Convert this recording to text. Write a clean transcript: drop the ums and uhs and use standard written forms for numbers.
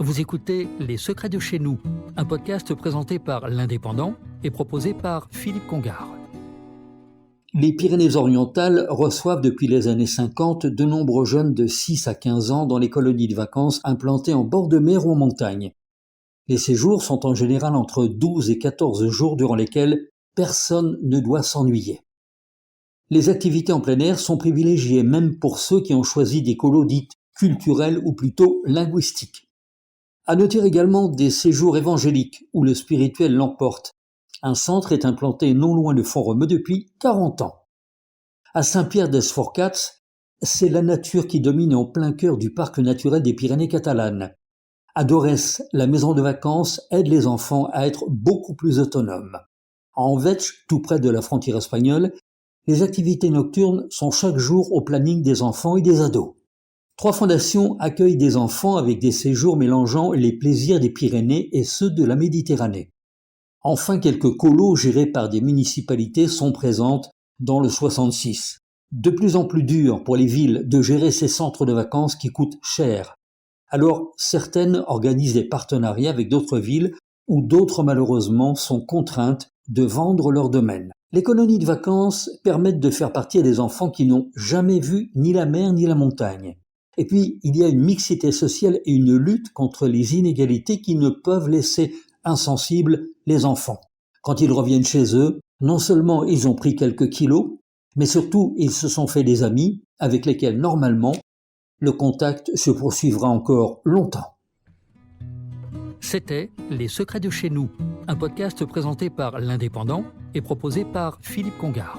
Vous écoutez Les Secrets de chez nous, un podcast présenté par l'Indépendant et proposé par Philippe Congar. Les Pyrénées-Orientales reçoivent depuis les années 50 de nombreux jeunes de 6 à 15 ans dans les colonies de vacances implantées en bord de mer ou en montagne. Les séjours sont en général entre 12 et 14 jours durant lesquels personne ne doit s'ennuyer. Les activités en plein air sont privilégiées même pour ceux qui ont choisi des colos dites culturels ou plutôt linguistiques. À noter également des séjours évangéliques où le spirituel l'emporte. Un centre est implanté non loin de Font-Romeu depuis 40 ans. À Saint-Pierre-des-Forcats, c'est la nature qui domine en plein cœur du parc naturel des Pyrénées catalanes. À Dorès, la maison de vacances aide les enfants à être beaucoup plus autonomes. À Envetch, tout près de la frontière espagnole, les activités nocturnes sont chaque jour au planning des enfants et des ados. 3 fondations accueillent des enfants avec des séjours mélangeant les plaisirs des Pyrénées et ceux de la Méditerranée. Enfin, quelques colos gérés par des municipalités sont présentes dans le 66. De plus en plus dur pour les villes de gérer ces centres de vacances qui coûtent cher. Alors, certaines organisent des partenariats avec d'autres villes ou d'autres malheureusement sont contraintes de vendre leur domaine. Les colonies de vacances permettent de faire partir des enfants qui n'ont jamais vu ni la mer ni la montagne. Et puis, il y a une mixité sociale et une lutte contre les inégalités qui ne peuvent laisser insensibles les enfants. Quand ils reviennent chez eux, non seulement ils ont pris quelques kilos, mais surtout ils se sont fait des amis avec lesquels normalement le contact se poursuivra encore longtemps. C'était Les Secrets de chez nous, un podcast présenté par l'Indépendant et proposé par Philippe Congar.